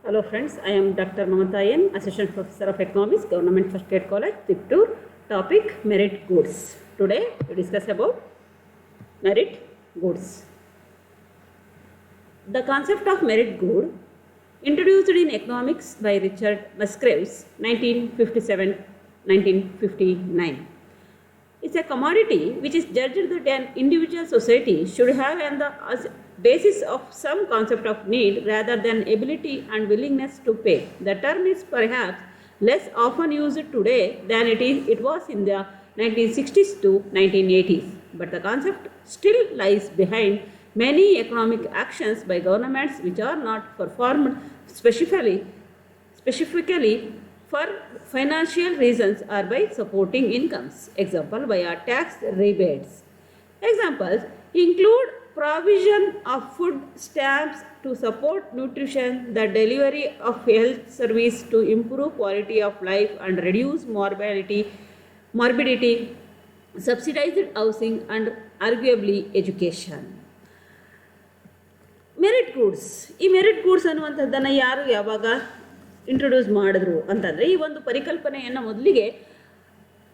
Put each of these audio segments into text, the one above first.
Hello friends, I am Dr. Mamata N, Assistant Professor of Economics, Government First Grade College, Tiptur. Topic merit goods. Today we discuss about merit goods. The concept of merit good introduced in economics by Richard Musgraves 1957-1959. It's a commodity which is judged that an individual society should have on the basis of some concept of need rather than ability and willingness to pay. The term is perhaps less often used today than it was in the 1960s to 1980s, but the concept still lies behind many economic actions by governments which are not performed specifically for financial reasons or by supporting incomes. Example, via tax rebates. Examples include provision of food stamps to support nutrition, the delivery of health service to improve quality of life and reduce morbidity, subsidized housing and arguably education. Merit goods. ಈ merit goods ಅನ್ನುವಂಥದ್ದನ್ನು ಯಾರು ಯಾವಾಗ introduce ಮಾಡಿದ್ರು ಅಂತಂದರೆ, ಈ ಒಂದು ಪರಿಕಲ್ಪನೆಯನ್ನು ಮೊದಲಿಗೆ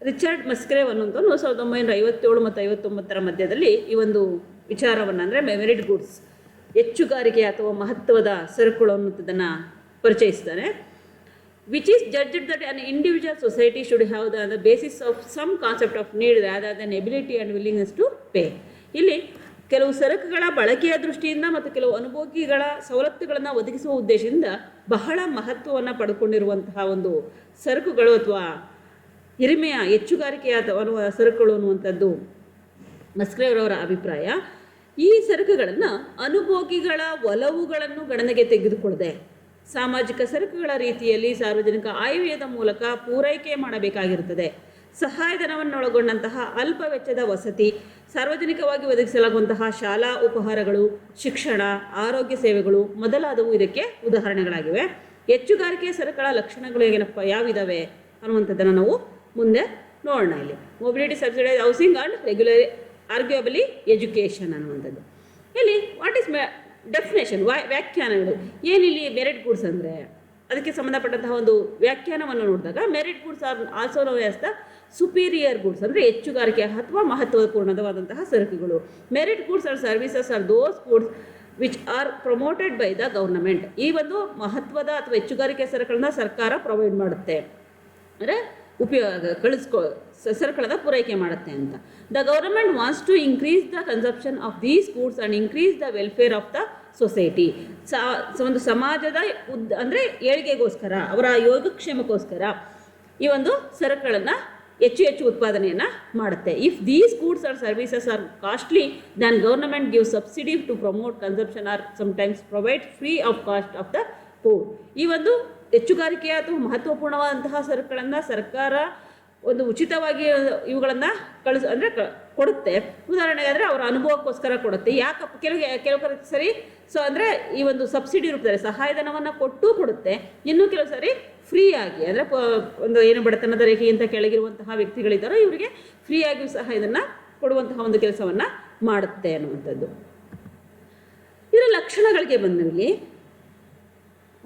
ರಿಚರ್ಡ್ ಮಸ್ಗ್ರೇವ್ ಅನ್ನುವಂಥದ್ದು 1957 ಮತ್ತು 59 ಮಧ್ಯದಲ್ಲಿ ಈ ಒಂದು ವಿಚಾರವನ್ನು ಅಂದರೆ ಮೆರಿಟ್ ಗೂಡ್ಸ್, ಹೆಚ್ಚುಗಾರಿಕೆ ಅಥವಾ ಮಹತ್ವದ ಸರಕುಗಳು ಅನ್ನುವಂಥದ್ದನ್ನು ಪರಿಚಯಿಸ್ತಾನೆ. Which is judged that an individual society should have the basis of some concept of need rather than ability and willingness to pay. ಇಲ್ಲಿ ಕೆಲವು ಸರಕುಗಳ ಬಳಕೆಯ ದೃಷ್ಟಿಯಿಂದ ಮತ್ತು ಕೆಲವು ಅನುಭೋಗಿಗಳ ಸವಲತ್ತುಗಳನ್ನು ಒದಗಿಸುವ ಉದ್ದೇಶದಿಂದ ಬಹಳ ಮಹತ್ವವನ್ನು ಪಡ್ಕೊಂಡಿರುವಂತಹ ಒಂದು ಸರಕುಗಳು ಅಥವಾ ಹಿರಿಮೆಯ ಹೆಚ್ಚುಗಾರಿಕೆಯ ಅನ್ನುವ ಸರಕುಗಳು ಅನ್ನುವಂಥದ್ದು ಮಸ್ಗ್ರೇವ್ರವರ ಅಭಿಪ್ರಾಯ. ಈ ಸರಕುಗಳನ್ನು ಅನುಭೋಗಿಗಳ ಒಲವುಗಳನ್ನು ಗಣನೆಗೆ ತೆಗೆದುಕೊಳ್ಳದೆ ಸಾಮಾಜಿಕ ಸರಕುಗಳ ರೀತಿಯಲ್ಲಿ ಸಾರ್ವಜನಿಕ ಆಯವ್ಯಯದ ಮೂಲಕ ಪೂರೈಕೆ ಮಾಡಬೇಕಾಗಿರುತ್ತದೆ. ಸಹಾಯಧನವನ್ನೊಳಗೊಂಡಂತಹ ಅಲ್ಪ ವೆಚ್ಚದ ವಸತಿ, ಸಾರ್ವಜನಿಕವಾಗಿ ಒದಗಿಸಲಾಗುವಂತಹ ಶಾಲಾ ಉಪಹಾರಗಳು, ಶಿಕ್ಷಣ, ಆರೋಗ್ಯ ಸೇವೆಗಳು ಮೊದಲಾದವು ಇದಕ್ಕೆ ಉದಾಹರಣೆಗಳಾಗಿವೆ. ಹೆಚ್ಚುಗಾರಿಕೆ ಸರಕುಗಳ ಲಕ್ಷಣಗಳು ಏನಪ್ಪ ಯಾವಿದಾವೆ ಅನ್ನುವಂಥದ್ದನ್ನು ನಾವು ಮುಂದೆ ನೋಡೋಣ. ಇಲ್ಲಿ mobility, subsidised housing and regular arguably education ಅನ್ನುವಂಥದ್ದು. ಇಲ್ಲಿ ವಾಟ್ ಈಸ್ ಡೆಫಿನೇಷನ್, ವ್ಯಾಖ್ಯಾನಗಳು ಏನಿಲ್ಲಿ ಮೆರಿಟ್ ಗೂಡ್ಸ್ ಅಂದರೆ ಅದಕ್ಕೆ ಸಂಬಂಧಪಟ್ಟಂತಹ ಒಂದು ವ್ಯಾಖ್ಯಾನವನ್ನು ನೋಡಿದಾಗ merit goods are also known as the superior goods, ಅಂದರೆ ಹೆಚ್ಚುಗಾರಿಕೆ ಅಥವಾ ಮಹತ್ವಪೂರ್ಣವಾದಂತಹ ಸರಕುಗಳು. Merit goods or services are those goods which are promoted by the government. ಈ ಒಂದು ಮಹತ್ವದ ಅಥವಾ ಹೆಚ್ಚುಗಾರಿಕೆ ಸರಕುಗಳನ್ನ ಸರ್ಕಾರ ಪ್ರೊವೈಡ್ ಮಾಡುತ್ತೆ, ಅಂದರೆ ಸರಕುಗಳನ್ನ ಪೂರೈಕೆ ಮಾಡುತ್ತೆ ಅಂತ. The government wants to increase the consumption of these goods and increase the welfare of the society. ಒಂದು ಸಮಾಜದ ಅಂದರೆ ಏಳಿಗೆಗೋಸ್ಕರ, ಅವರ ಯೋಗಕ್ಷೇಮಕ್ಕೋಸ್ಕರ ಈ ಒಂದು ಸರಕುಗಳನ್ನು ಹೆಚ್ಚು ಉತ್ಪಾದನೆಯನ್ನು ಮಾಡುತ್ತೆ. If these goods or services are costly then government give subsidy to promote consumption or sometimes provide free of cost of the poor. ಈ ಒಂದು ಹೆಚ್ಚುಗಾರಿಕೆ ಅಥವಾ ಮಹತ್ವಪೂರ್ಣವಾದಂತಹ ಸರಕುಗಳನ್ನು ಸರ್ಕಾರ ಒಂದು ಉಚಿತವಾಗಿ ಇವುಗಳನ್ನು ಕೊಡುತ್ತೆ. ಉದಾಹರಣೆಗೆ ಅಂದರೆ ಅವರ ಅನುಭವಕ್ಕೋಸ್ಕರ ಕೊಡುತ್ತೆ. ಕೆಲವು ಸರಿ ಅಂದರೆ ಈ ಒಂದು ಸಬ್ಸಿಡಿ ರೂಪದಲ್ಲಿ ಸಹಾಯಧನವನ್ನು ಕೊಡುತ್ತೆ. ಇನ್ನೂ ಕೆಲವು ಸರಿ ಫ್ರೀಯಾಗಿ, ಅಂದರೆ ಒಂದು ಏನು ಬಡತನದ ರೇಖೆಗಿಂತ ಕೆಳಗಿರುವಂತಹ ವ್ಯಕ್ತಿಗಳಿದ್ದಾರೋ ಇವರಿಗೆ ಫ್ರೀಯಾಗಿ ಸಹ ಇದನ್ನು ಕೊಡುವಂತಹ ಒಂದು ಕೆಲಸವನ್ನು ಮಾಡುತ್ತೆ ಅನ್ನುವಂಥದ್ದು. ಇದರ ಲಕ್ಷಣಗಳಿಗೆ ಬಂದಲ್ಲಿ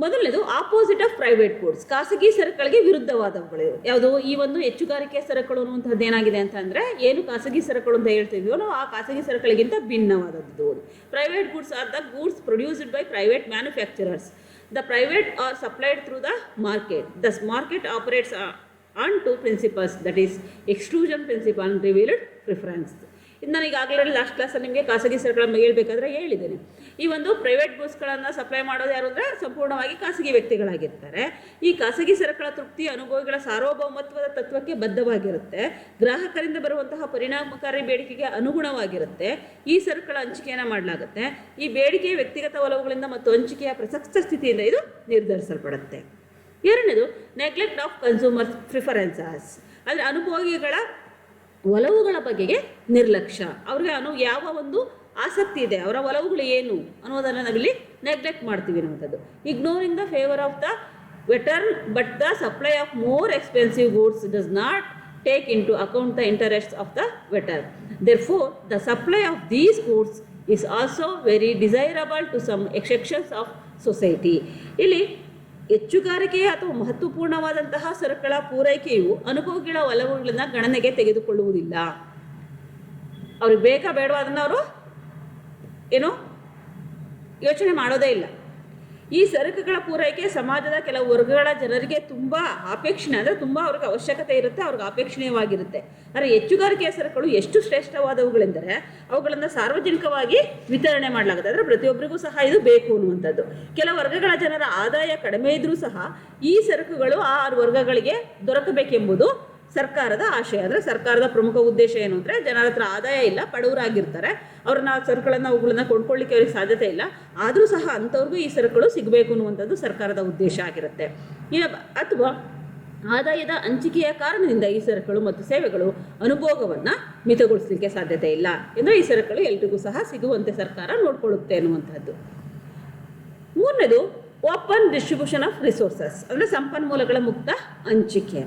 ಮೊದಲನೇದು ಆಪೋಸಿಟ್ ಆಫ್ ಪ್ರೈವೇಟ್ ಗೂಡ್ಸ್, ಖಾಸಗಿ ಸರಕುಗಳಿಗೆ ವಿರುದ್ಧವಾದವುಗಳು. ಯಾವುದು ಈ ಒಂದು ಹೆಚ್ಚುಗಾರಿಕೆ ಸರಕುಗಳು ಅನ್ನುವಂಥದ್ದು ಏನಾಗಿದೆ ಅಂತಂದರೆ, ಏನು ಖಾಸಗಿ ಸರಕುಗಳು ಅಂತ ಹೇಳ್ತಿದ್ವೋ ನಾವು ಆ ಖಾಸಗಿ ಸರಕುಗಳಿಗಿಂತ ಭಿನ್ನವಾದದ್ದು. Private goods are the goods produced by private manufacturers. The private are supplied through the market. Thus market operates on two principles, that is exclusion principle and revealed preference. ಇದು ನಾನು ಈಗಾಗಲೇ ಲಾಸ್ಟ್ ಕ್ಲಾಸಲ್ಲಿ ನಿಮಗೆ ಖಾಸಗಿ ಸರಕುಗಳ ಬಗ್ಗೆ ಹೇಳ್ಬೇಕಾದ್ರೆ ಹೇಳಿದ್ದೇನೆ. ಈ ಒಂದು ಪ್ರೈವೇಟ್ ಗೂಡ್ಸ್ಗಳನ್ನು ಸಪ್ಲೈ ಮಾಡೋದು ಯಾರು ಅಂದರೆ ಸಂಪೂರ್ಣವಾಗಿ ಖಾಸಗಿ ವ್ಯಕ್ತಿಗಳಾಗಿರ್ತಾರೆ. ಈ ಖಾಸಗಿ ಸರಕುಗಳ ತೃಪ್ತಿ ಅನುಭವಿಗಳ ಸಾರ್ವಭೌಮತ್ವದ ತತ್ವಕ್ಕೆ ಬದ್ಧವಾಗಿರುತ್ತೆ. ಗ್ರಾಹಕರಿಂದ ಬರುವಂತಹ ಪರಿಣಾಮಕಾರಿ ಬೇಡಿಕೆಗೆ ಅನುಗುಣವಾಗಿರುತ್ತೆ. ಈ ಸರಕುಗಳ ಹಂಚಿಕೆಯನ್ನು ಮಾಡಲಾಗುತ್ತೆ. ಈ ಬೇಡಿಕೆ ವ್ಯಕ್ತಿಗತ ಒಲವುಗಳಿಂದ ಮತ್ತು ಹಂಚಿಕೆಯ ಪ್ರಸಕ್ತ ಸ್ಥಿತಿಯಿಂದ ಇದು ನಿರ್ಧರಿಸಲ್ಪಡುತ್ತೆ. ಎರಡನೇದು ನೆಗ್ಲೆಕ್ಟ್ ಆಫ್ ಕನ್ಸ್ಯೂಮರ್ ಪ್ರಿಫರೆನ್ಸಸ್, ಅಂದರೆ ಅನುಭೋಗಿಗಳ ಒಲವುಗಳ ಬಗೆಗೆ ನಿರ್ಲಕ್ಷ್ಯ. ಅವ್ರಿಗೆ ಯಾವ ಒಂದು ಆಸಕ್ತಿ ಇದೆ, ಅವರ ಒಲವುಗಳು ಏನು ಅನ್ನೋದನ್ನು ನಾವಿಲ್ಲಿ ನೆಗ್ಲೆಕ್ಟ್ ಮಾಡ್ತೀವಿ ಅನ್ನೋಂಥದ್ದು. Ignoring the favour of the voter but the supply of more expensive goods does not take into account the interests of the voter. Therefore the supply of these goods is also very desirable to some exceptions of society. ಇಲ್ಲಿ ಹೆಚ್ಚುಗಾರಿಕೆ ಅಥವಾ ಮಹತ್ವಪೂರ್ಣವಾದಂತಹ ಸರಕುಗಳ ಪೂರೈಕೆಯು ಅನುಭೋಗಿಗಳ ಒಲವುಗಳನ್ನು ಗಣನೆಗೆ ತೆಗೆದುಕೊಳ್ಳುವುದಿಲ್ಲ. ಅವ್ರಿಗೆ ಬೇಕಾ ಬೇಡವಾ ಅದನ್ನು ಅವರು ಏನು ಯೋಚನೆ ಮಾಡೋದೇ ಇಲ್ಲ. ಈ ಸರಕುಗಳ ಪೂರೈಕೆ ಸಮಾಜದ ಕೆಲವು ವರ್ಗಗಳ ಜನರಿಗೆ ತುಂಬ ಅಪೇಕ್ಷಣೀಯ, ಅಂದರೆ ತುಂಬ ಅವ್ರಿಗೆ ಅವಶ್ಯಕತೆ ಇರುತ್ತೆ, ಅವ್ರಿಗೆ ಅಪೇಕ್ಷಣೀಯವಾಗಿರುತ್ತೆ. ಆದರೆ ಹೆಚ್ಚುಗಾರಿಕೆಯ ಸರಕುಗಳು ಎಷ್ಟು ಶ್ರೇಷ್ಠವಾದವುಗಳೆಂದರೆ ಅವುಗಳನ್ನು ಸಾರ್ವಜನಿಕವಾಗಿ ವಿತರಣೆ ಮಾಡಲಾಗುತ್ತೆ. ಅಂದರೆ ಪ್ರತಿಯೊಬ್ಬರಿಗೂ ಸಹ ಇದು ಬೇಕು ಅನ್ನುವಂಥದ್ದು. ಕೆಲ ವರ್ಗಗಳ ಜನರ ಆದಾಯ ಕಡಿಮೆ ಇದ್ದರೂ ಸಹ ಈ ಸರಕುಗಳು ಆ ವರ್ಗಗಳಿಗೆ ದೊರಕಬೇಕೆಂಬುದು ಸರ್ಕಾರದ ಆಶಯ. ಅಂದರೆ ಸರ್ಕಾರದ ಪ್ರಮುಖ ಉದ್ದೇಶ ಏನು ಅಂದರೆ, ಜನರ ಹತ್ರ ಆದಾಯ ಇಲ್ಲ, ಬಡವರಾಗಿರ್ತಾರೆ, ಅವ್ರನ್ನ ಸರಕುಗಳನ್ನು ಅವುಗಳನ್ನ ಕೊಂಡ್ಕೊಳ್ಳಿಕ್ಕೆ ಅವ್ರಿಗೆ ಸಾಧ್ಯತೆ ಇಲ್ಲ, ಆದರೂ ಸಹ ಅಂಥವ್ರಿಗೂ ಈ ಸರಕುಗಳು ಸಿಗಬೇಕು ಅನ್ನುವಂಥದ್ದು ಸರ್ಕಾರದ ಉದ್ದೇಶ ಆಗಿರುತ್ತೆ. ಅಥವಾ ಆದಾಯದ ಹಂಚಿಕೆಯ ಕಾರಣದಿಂದ ಈ ಸರಕುಗಳು ಮತ್ತು ಸೇವೆಗಳು ಅನುಭೋಗವನ್ನು ಮಿತಗೊಳಿಸಲಿಕ್ಕೆ ಸಾಧ್ಯತೆ ಇಲ್ಲ ಎಂದು ಈ ಸರಕುಗಳು ಎಲ್ರಿಗೂ ಸಹ ಸಿಗುವಂತೆ ಸರ್ಕಾರ ನೋಡ್ಕೊಳ್ಳುತ್ತೆ ಅನ್ನುವಂಥದ್ದು. ಮೂರನೇದು ಓಪನ್ ಡಿಸ್ಟ್ರಿಬ್ಯೂಷನ್ ಆಫ್ ರಿಸೋರ್ಸಸ್, ಅಂದರೆ ಸಂಪನ್ಮೂಲಗಳ ಮುಕ್ತ ಹಂಚಿಕೆ.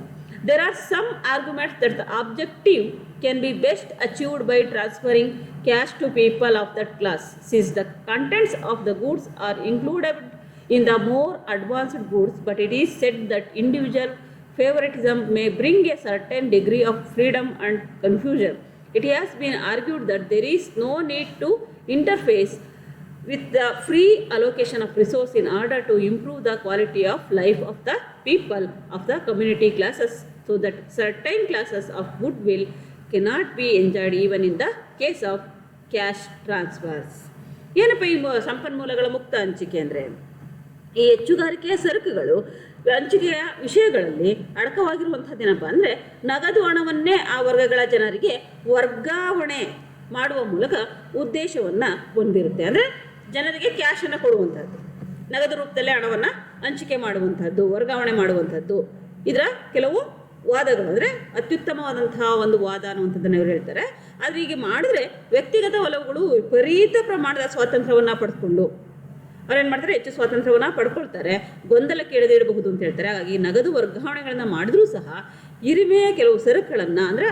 There are some arguments that the objective can be best achieved by transferring cash to people of that class, since the contents of the goods are included in the more advanced goods, but it is said that individual favoritism may bring a certain degree of freedom and confusion. It has been argued that there is no need to interface with the free allocation of resource in order to improve the quality of life of the people of the community classes, so that certain classes of goodwill cannot be enjoyed even in the case of cash transfers. ಏನಪ್ಪ ಈ ಸಂಪನ್ಮೂಲಗಳ ಮುಕ್ತ ಹಂಚಿಕೆ ಅಂದರೆ, ಈ ಹೆಚ್ಚುಗಾರಿಕೆಯ ಸರಕುಗಳು ಹಂಚಿಕೆಯ ವಿಷಯಗಳಲ್ಲಿ ಅಡಕವಾಗಿರುವಂಥದ್ದೇನಪ್ಪ ಅಂದರೆ, ನಗದು ಹಣವನ್ನೇ ಆ ವರ್ಗಗಳ ಜನರಿಗೆ ವರ್ಗಾವಣೆ ಮಾಡುವ ಮೂಲಕ ಉದ್ದೇಶವನ್ನು ಹೊಂದಿರುತ್ತೆ. ಅಂದರೆ ಜನರಿಗೆ ಕ್ಯಾಶನ್ನು ಕೊಡುವಂಥದ್ದು, ನಗದು ರೂಪದಲ್ಲೇ ಹಣವನ್ನು ಹಂಚಿಕೆ ಮಾಡುವಂಥದ್ದು, ವರ್ಗಾವಣೆ ಮಾಡುವಂಥದ್ದು. ಇದರ ಕೆಲವು ವಾದಗಳು, ಅಂದರೆ ಅತ್ಯುತ್ತಮವಾದಂತಹ ಒಂದು ವಾದ ಅನ್ನುವಂಥದ್ದನ್ನು ಇವರು ಹೇಳ್ತಾರೆ. ಆದರೆ ಹೀಗೆ ಮಾಡಿದ್ರೆ ವ್ಯಕ್ತಿಗತ ಒಲವುಗಳು ವಿಪರೀತ ಪ್ರಮಾಣದ ಸ್ವಾತಂತ್ರ್ಯವನ್ನು ಪಡೆದುಕೊಂಡು ಅವ್ರೇನು ಮಾಡ್ತಾರೆ, ಹೆಚ್ಚು ಸ್ವಾತಂತ್ರ್ಯವನ್ನು ಪಡ್ಕೊಳ್ತಾರೆ, ಗೊಂದಲಕ್ಕೆ ಎಳೆದಿಡಬಹುದು ಅಂತ ಹೇಳ್ತಾರೆ. ಹಾಗಾಗಿ ನಗದು ವರ್ಗಾವಣೆಗಳನ್ನು ಮಾಡಿದ್ರೂ ಸಹ ಇರಿಮೆಯ ಕೆಲವು ಸರಕುಗಳನ್ನು, ಅಂದರೆ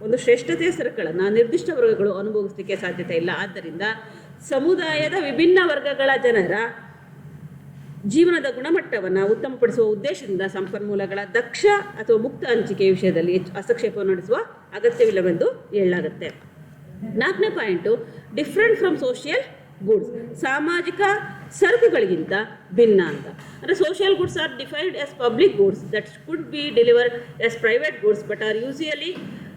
ಒಂದು ಶ್ರೇಷ್ಠತೆಯ ಸರಕುಗಳನ್ನು ನಿರ್ದಿಷ್ಟ ವರ್ಗಗಳು ಅನುಭವಿಸಲಿಕ್ಕೆ ಸಾಧ್ಯತೆ ಇಲ್ಲ. ಆದ್ದರಿಂದ ಸಮುದಾಯದ ವಿಭಿನ್ನ ವರ್ಗಗಳ ಜನರ ಜೀವನದ ಗುಣಮಟ್ಟವನ್ನು ಉತ್ತಮಪಡಿಸುವ ಉದ್ದೇಶದಿಂದ ಸಂಪನ್ಮೂಲಗಳ ದಕ್ಷ ಅಥವಾ ಮುಕ್ತ ಹಂಚಿಕೆ ವಿಷಯದಲ್ಲಿ ಹಸ್ತಕ್ಷೇಪವನ್ನು ನಡೆಸುವ ಅಗತ್ಯವಿಲ್ಲವೆಂದು ಹೇಳಲಾಗುತ್ತೆ. 4ನೇ point, different from social goods, ಸಾಮಾಜಿಕ ಸರಕುಗಳಿಗಿಂತ ಭಿನ್ನ ಅಂತ. ಅಂದರೆ social goods are defined as public goods that could be delivered as private goods but are usually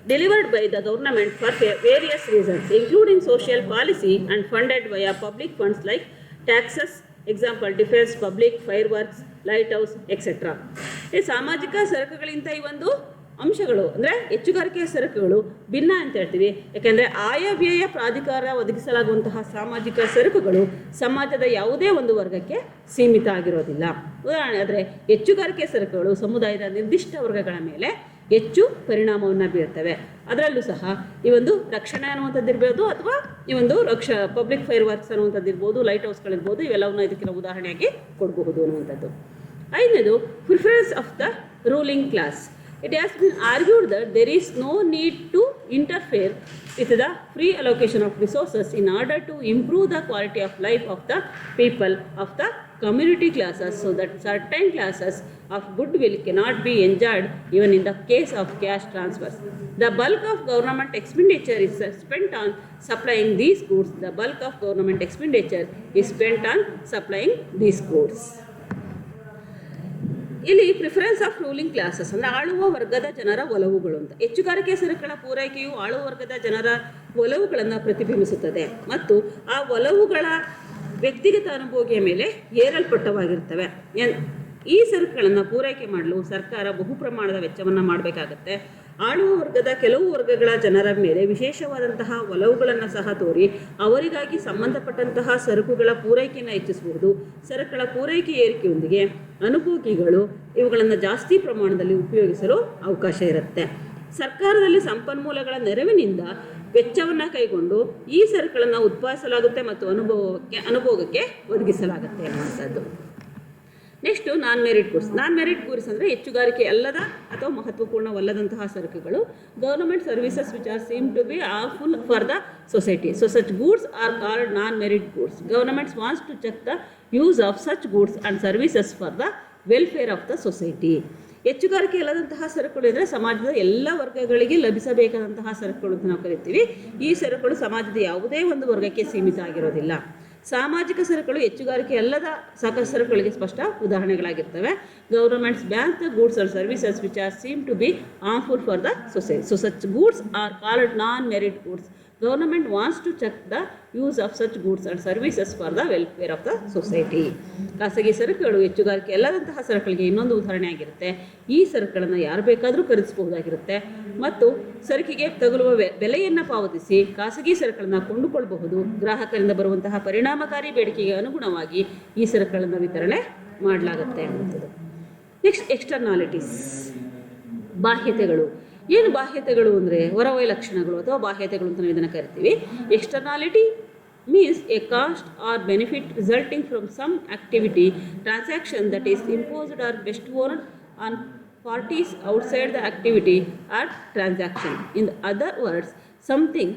delivered by the government for various reasons, including social policy and funded via public funds like taxes, example defense, public fireworks, lighthouse, etc. ಈ ಸಾಮಾಜಿಕ ಸರಕುಗಳಿಂದ ಈ ಒಂದು ಅಂಶಗಳು, ಅಂದರೆ ಹೆಚ್ಚುಗಾರಿಕೆಯ ಸರಕುಗಳು ಭಿನ್ನ ಅಂತ ಹೇಳ್ತೀವಿ. ಯಾಕೆಂದರೆ ಆಯವ್ಯಯ ಪ್ರಾಧಿಕಾರ ಒದಗಿಸಲಾಗುವಂತಹ ಸಾಮಾಜಿಕ ಸರಕುಗಳು ಸಮಾಜದ ಯಾವುದೇ ಒಂದು ವರ್ಗಕ್ಕೆ ಸೀಮಿತ ಆಗಿರೋದಿಲ್ಲ. ಉದಾಹರಣೆ ಆದರೆ ಹೆಚ್ಚುಗಾರಿಕೆ ಸರಕುಗಳು ಸಮುದಾಯದ ನಿರ್ದಿಷ್ಟ ವರ್ಗಗಳ ಮೇಲೆ ಹೆಚ್ಚು ಪರಿಣಾಮವನ್ನು ಬೀರ್ತವೆ. ಅದರಲ್ಲೂ ಸಹ ಈ ಒಂದು ರಕ್ಷಣೆ ಅನ್ನುವಂಥದ್ದು ಇರ್ಬೋದು, ಅಥವಾ ಈ ಒಂದು ಪಬ್ಲಿಕ್ ಫೈರ್ ವರ್ಕ್ಸ್ ಅನ್ನುವಂಥದ್ದು ಇರ್ಬೋದು, ಲೈಟ್ ಹೌಸ್ಗಳಿರ್ಬೋದು, ಇವೆಲ್ಲವನ್ನ ಇದಕ್ಕಿನ ಉದಾಹರಣೆಯಾಗಿ ಕೊಡಬಹುದು ಅನ್ನುವಂಥದ್ದು. 5ನೇದು, preference of the ruling class. It has been argued that there is no need to interfere with the free allocation of resources in order to improve the quality of life of the people of the community classes, so that certain classes of goodwill cannot be enjoyed even in the case of cash transfers. The bulk of government expenditure is spent on supplying these goods. The bulk of government expenditure is spent on supplying these goods. ಇಲ್ಲಿ preference of ruling classes ಅಂದರೆ ಆಳುವ ವರ್ಗದ ಜನರ ಒಲವುಗಳು ಅಂತ. ಹೆಚ್ಚುಗಾರಿಕೆ ಸರಕುಗಳ ಪೂರೈಕೆಯು ಆಳುವ ವರ್ಗದ ಜನರ ಒಲವುಗಳನ್ನು ಪ್ರತಿಬಿಂಬಿಸುತ್ತದೆ ಮತ್ತು ಆ ಒಲವುಗಳ ವ್ಯಕ್ತಿಗತ ಅನುಭೋಗಿಯ ಮೇಲೆ ಏರಲ್ಪಟ್ಟವಾಗಿರ್ತವೆ. ಈ ಸರಕುಗಳನ್ನು ಪೂರೈಕೆ ಮಾಡಲು ಸರ್ಕಾರ ಬಹು ಪ್ರಮಾಣದ ವೆಚ್ಚವನ್ನು ಮಾಡಬೇಕಾಗತ್ತೆ. ಆಳುವ ವರ್ಗದ ಕೆಲವು ವರ್ಗಗಳ ಜನರ ಮೇಲೆ ವಿಶೇಷವಾದಂತಹ ಒಲವುಗಳನ್ನು ಸಹ ತೋರಿ ಅವರಿಗಾಗಿ ಸಂಬಂಧಪಟ್ಟಂತಹ ಸರಕುಗಳ ಪೂರೈಕೆಯನ್ನು ಹೆಚ್ಚಿಸಬಹುದು. ಸರಕುಗಳ ಪೂರೈಕೆ ಏರಿಕೆಯೊಂದಿಗೆ ಅನುಭೋಗಿಗಳು ಇವುಗಳನ್ನು ಜಾಸ್ತಿ ಪ್ರಮಾಣದಲ್ಲಿ ಉಪಯೋಗಿಸಲು ಅವಕಾಶ ಇರುತ್ತೆ. ಸರ್ಕಾರದಲ್ಲಿ ಸಂಪನ್ಮೂಲಗಳ ನೆರವಿನಿಂದ ವೆಚ್ಚವನ್ನು ಕೈಗೊಂಡು ಈ ಸರಕುಗಳನ್ನು ಉತ್ಪಾದಿಸಲಾಗುತ್ತೆ ಮತ್ತು ಅನುಭೋಗಕ್ಕೆ ಒದಗಿಸಲಾಗುತ್ತೆ ಅನ್ನುವಂಥದ್ದು. Next non merit goods. Non merit goods ಅಂದರೆ ಹೆಚ್ಚುಗಾರಿಕೆ ಅಲ್ಲದ ಅಥವಾ ಮಹತ್ವಪೂರ್ಣವಲ್ಲದಂತಹ ಸರಕುಗಳು. Government services which are seem to be harmful for the society. So such goods are called non merit goods. Governments wants to check the use of such goods and services for the welfare of the society. ಹೆಚ್ಚುಗಾರಿಕೆ ಇಲ್ಲದಂತಹ ಸರಕುಗಳು ಅಂದರೆ ಸಮಾಜದ ಎಲ್ಲ ವರ್ಗಗಳಿಗೆ ಲಭಿಸಬೇಕಾದಂತಹ ಸರಕುಗಳು ಅಂತ ನಾವು ಕರಿತೀವಿ. ಈ ಸರಕುಗಳು ಸಮಾಜದ ಯಾವುದೇ ಒಂದು ವರ್ಗಕ್ಕೆ ಸೀಮಿತ ಆಗಿರೋದಿಲ್ಲ. ಸಾಮಾಜಿಕ ಸರಕುಗಳು ಹೆಚ್ಚುಗಾರಿಕೆ ಅಲ್ಲದ ಸಾಕಷ್ಟು ಸರಕುಗಳಿಗೆ ಸ್ಪಷ್ಟ ಉದಾಹರಣೆಗಳಾಗಿರ್ತವೆ. Governments ban the goods or services which are seem to be harmful for the society. So such goods are called non merit goods. Government wants to check the use of such goods and services for the welfare of the society. ಖಾಸಗಿ ಸರಕುಗಳು ಹೆಚ್ಚುಗಾರಿಕೆ ಅಲ್ಲದಂತಹ ಸರಕುಗಳಿಗೆ ಇನ್ನೊಂದು ಉದಾಹರಣೆ ಆಗಿರುತ್ತೆ. ಈ ಸರಕುಗಳನ್ನು ಯಾರು ಬೇಕಾದರೂ ಖರೀದಿಸಬಹುದಾಗಿರುತ್ತೆ ಮತ್ತು ಸರಕಿಗೆ ತಗುಲುವ ಬೆಲೆಯನ್ನು ಪಾವತಿಸಿ ಖಾಸಗಿ ಸರಕುಗಳನ್ನು ಕೊಂಡುಕೊಳ್ಳಬಹುದು. ಗ್ರಾಹಕರಿಂದ ಬರುವಂತಹ ಪರಿಣಾಮಕಾರಿ ಬೇಡಿಕೆಗೆ ಅನುಗುಣವಾಗಿ ಈ ಸರಕುಗಳನ್ನು ವಿತರಣೆ ಮಾಡಲಾಗುತ್ತೆ ಅನ್ನುವಂಥದ್ದು. ನೆಕ್ಸ್ಟ್, ಎಕ್ಸ್ಟರ್ನಾಲಿಟೀಸ್, ಬಾಹ್ಯತೆಗಳು. ಏನು ಬಾಹ್ಯತೆಗಳು ಅಂದರೆ ಹೊರವೈ ಲಕ್ಷಣಗಳು ಅಥವಾ ಬಾಹ್ಯತೆಗಳು ಅಂತ ನಾವು ಇದನ್ನು ಕರಿತೀವಿ. ಎಕ್ಸ್ಟರ್ನಾಲಿಟಿ means a cost or benefit resulting from some activity, transaction that is imposed or bestowed on parties outside the activity or transaction. In other words, something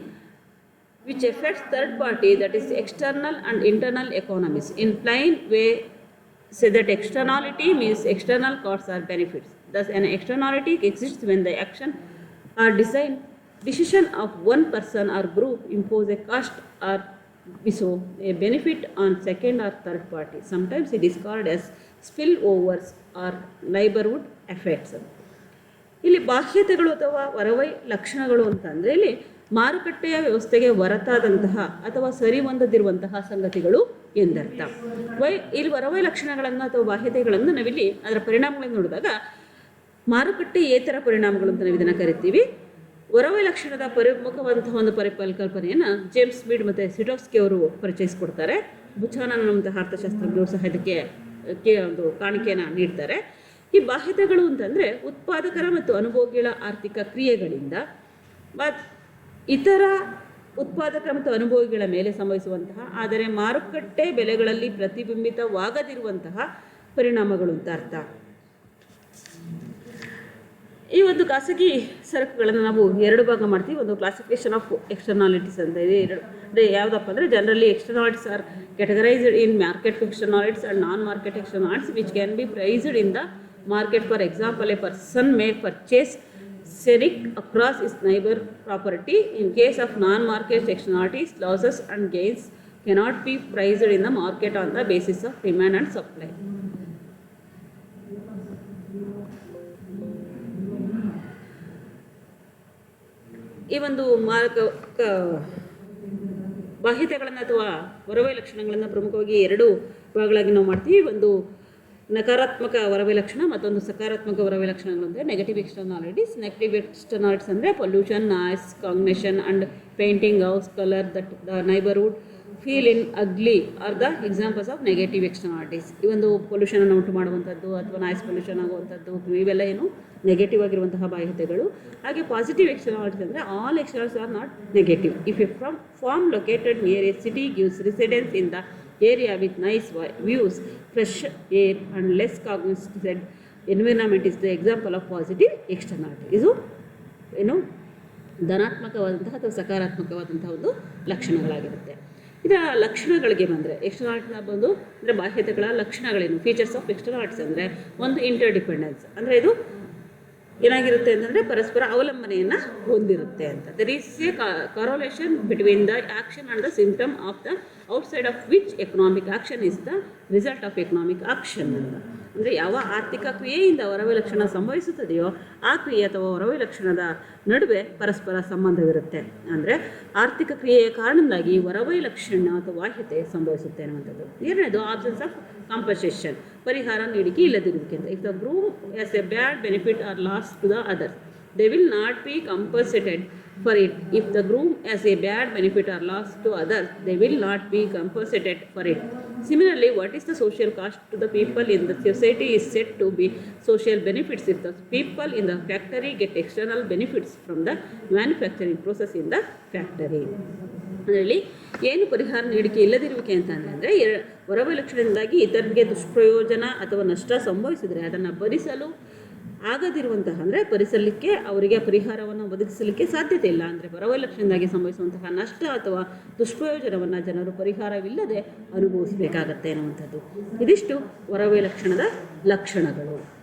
which affects third party, that is external and internal economies. In plain way, say that externality means external costs or benefits. Thus, an externality exists when the action or decision of one person or group impose a cost or bestow a benefit on second or third party. Sometimes it is called as spillovers or neighborhood effects. ಇಲ್ಲಿ ಬಾಹ್ಯತೆಗಳು ಅಥವಾ ಹೊರವೈ ಲಕ್ಷಣಗಳು ಅಂತಂದರೆ ಇಲ್ಲಿ ಮಾರುಕಟ್ಟೆಯ ವ್ಯವಸ್ಥೆಗೆ ಹೊರತಾದಂತಹ ಅಥವಾ ಸರಿ ಹೊಂದದಿರುವಂತಹ ಸಂಗತಿಗಳು ಎಂದರ್ಥ. ಇಲ್ಲಿ ಹೊರವೈ ಲಕ್ಷಣಗಳನ್ನು ಅಥವಾ ಬಾಹ್ಯತೆಗಳನ್ನು ನಾವಿಲ್ಲಿ ಅದರ ಪರಿಣಾಮಗಳನ್ನು ನೋಡಿದಾಗ ಮಾರುಕಟ್ಟೆಯೇತರ ಪರಿಣಾಮಗಳು ಅಂತ ನಾವು ಇದನ್ನು ಕರಿತೀವಿ. ಹೊರವೈ ಲಕ್ಷಣದ ಪ್ರಮುಖವಂತಹ ಒಂದು ಪರಿಕಲ್ಪನೆಯನ್ನು ಜೇಮ್ಸ್ ಮೀಡ್ ಮತ್ತು ಸಿಟೋಸ್ಕಿ ಅವರು ಪರಿಚಯಿಸಿಕೊಡ್ತಾರೆ. ಬುಚಾನನ್ ಅನ್ನುವಂತಹ ಅರ್ಥಶಾಸ್ತ್ರಜ್ಞರು ಸಹ ಇದಕ್ಕೆ ಒಂದು ಕಾಣಿಕೆಯನ್ನು ನೀಡ್ತಾರೆ. ಈ ಬಾಹ್ಯತೆಗಳು ಅಂತಂದರೆ ಉತ್ಪಾದಕರ ಮತ್ತು ಅನುಭೋಗಿಗಳ ಆರ್ಥಿಕ ಕ್ರಿಯೆಗಳಿಂದ ಇತರ ಉತ್ಪಾದಕ ಮತ್ತು ಅನುಭೋಗಿಗಳ ಮೇಲೆ ಸಂಭವಿಸುವಂತಹ ಆದರೆ ಮಾರುಕಟ್ಟೆ ಬೆಲೆಗಳಲ್ಲಿ ಪ್ರತಿಬಿಂಬಿತವಾಗದಿರುವಂತಹ ಪರಿಣಾಮಗಳು ಅಂತ ಅರ್ಥ. ಈ ಒಂದು ಖಾಸಗಿ ಸರಕುಗಳನ್ನು ನಾವು ಎರಡು ಭಾಗ ಮಾಡ್ತೀವಿ. ಒಂದು ಕ್ಲಾಸಿಫಿಕೇಶನ್ ಆಫ್ ಎಕ್ಸ್ಟರ್ನಾಲಿಟೀಸ್ ಅಂತ ಇದೆ. ಅಂದರೆ ಯಾವುದಪ್ಪ ಅಂದರೆ generally externalities are categorized in market externalities and non-market externalities which can be priced in the market. For example, a person may purchase scenic across his neighbor property. In case of non-market externalities, losses and gains cannot be priced in the market on the basis of demand and supply. ಈ ಒಂದು ಬಾಹ್ಯತೆಗಳನ್ನು ಅಥವಾ ಹೊರವೈ ಲಕ್ಷಣಗಳನ್ನು ಪ್ರಮುಖವಾಗಿ ಎರಡು ಭಾಗಗಳಾಗಿ ನಾವು ಮಾಡ್ತೀವಿ. ಒಂದು ನಕಾರಾತ್ಮಕ ಹೊರವೈ ಲಕ್ಷಣ, ಮತ್ತೊಂದು ಸಕಾರಾತ್ಮಕ ಹೊರವೈ ಲಕ್ಷಣಗಳು ಅಂದರೆ ನೆಗೆಟಿವ್ ಎಕ್ಸ್ಟರ್ನಾಲಿಟೀಸ್. ನೆಗೆಟಿವ್ ಎಕ್ಸ್ಟರ್ನಾಲಿಟೀಸ್ ಅಂದರೆ pollution, noise, cognition and painting house colour that the neighbourhood feel in ugly are the examples of negative externalities. ಈ ಒಂದು ಪೊಲ್ಯೂಷನನ್ನು ಉಂಟು ಮಾಡುವಂಥದ್ದು ಅಥವಾ ನಾಯ್ಸ್ ಪೊಲ್ಯೂಷನ್ ಆಗುವಂಥದ್ದು, ಇವೆಲ್ಲ ಏನು ನೆಗೆಟಿವ್ ಆಗಿರುವಂತಹ ಬಾಹ್ಯತೆಗಳು. ಹಾಗೆ ಪಾಸಿಟಿವ್ ಎಕ್ಸ್ಟರ್ನಾಲಿಟೀಸ್ ಅಂದರೆ all externalities are not negative. If a farm located near a city gives residents in the area with nice views, fresh air and less cognizant environment is the example of positive externality. ಇದು ಏನು ಧನಾತ್ಮಕವಾದಂತಹ ಅಥವಾ ಸಕಾರಾತ್ಮಕವಾದಂತಹ ಒಂದು ಲಕ್ಷಣಗಳಾಗಿರುತ್ತೆ. ಇದರ ಲಕ್ಷಣಗಳಿಗೆ ಬಂದರೆ ಎಕ್ಸ್ಟರ್ನಾಲಿಟಿನ ಬಂದು ಅಂದರೆ ಬಾಹ್ಯತೆಗಳ ಲಕ್ಷಣಗಳೇನು, features of externalities ಅಂದರೆ ಒಂದು ಇಂಟರ್ಡಿಪೆಂಡೆನ್ಸ್, ಅಂದರೆ ಇದು ಏನಾಗಿರುತ್ತೆ ಅಂತಂದರೆ ಪರಸ್ಪರ ಅವಲಂಬನೆಯನ್ನು ಹೊಂದಿರುತ್ತೆ ಅಂತ. There is a correlation between the action and the symptom of the outside of which economic action is the result of economic action ಅಂತ. ಅಂದರೆ ಯಾವ ಆರ್ಥಿಕ ಕ್ರಿಯೆಯಿಂದ ಹೊರವೈ ಲಕ್ಷಣ ಸಂಭವಿಸುತ್ತದೆಯೋ ಆ ಕ್ರಿಯೆ ಅಥವಾ ಹೊರವೈ ಲಕ್ಷಣದ ನಡುವೆ ಪರಸ್ಪರ ಸಂಬಂಧವಿರುತ್ತೆ. ಅಂದರೆ ಆರ್ಥಿಕ ಕ್ರಿಯೆಯ ಕಾರಣದಿಂದಾಗಿ ಹೊರವೈ ಲಕ್ಷಣ ಅಥವಾ ಬಾಹ್ಯತೆ ಸಂಭವಿಸುತ್ತೆ ಅನ್ನುವಂಥದ್ದು. ಎರಡನೇದು ಆಬ್ಸೆನ್ಸ್ ಆಫ್ ಕಾಂಪನ್ಸೇಷನ್, ಪರಿಹಾರ ನೀಡಿಕೆ ಇಲ್ಲದಿರುವಿಕೆ ಅಂತ. If the group has a bad benefit or loss to the others, they will not be compensated for it. If the group has a bad benefit or loss to others, they will not be compensated for it. Similarly, what is the social cost to the people in the society is said to be social benefits. If the people in the factory get external benefits from the manufacturing process in the factory. ಅದರಲ್ಲಿ ಏನು ಪರಿಹಾರ ನೀಡಿಕೆ ಇಲ್ಲದಿರುವಿಕೆ ಅಂತಂದರೆ ಹೊರವೈ ಲಕ್ಷಣದಿಂದಾಗಿ ಇತರರಿಗೆ ದುಷ್ಪ್ರಯೋಜನ ಅಥವಾ ನಷ್ಟ ಸಂಭವಿಸಿದರೆ ಅದನ್ನು ಭರಿಸಲು ಆಗದಿರುವಂತಹ ಅಂದರೆ ಪರಿಸಲಿಕ್ಕೆ ಅವರಿಗೆ ಪರಿಹಾರವನ್ನು ಒದಗಿಸಲಿಕ್ಕೆ ಸಾಧ್ಯತೆ ಇಲ್ಲ. ಅಂದರೆ ಬರವೈಲಕ್ಷಣದಿಂದಾಗಿ ಸಂಭವಿಸುವಂತಹ ನಷ್ಟ ಅಥವಾ ದುಷ್ಪ್ರಯೋಜನವನ್ನು ಜನರು ಪರಿಹಾರವಿಲ್ಲದೆ ಅನುಭವಿಸಬೇಕಾಗತ್ತೆ ಅನ್ನುವಂಥದ್ದು. ಇದಿಷ್ಟು ವರವೈಲಕ್ಷಣದ ಲಕ್ಷಣಗಳು.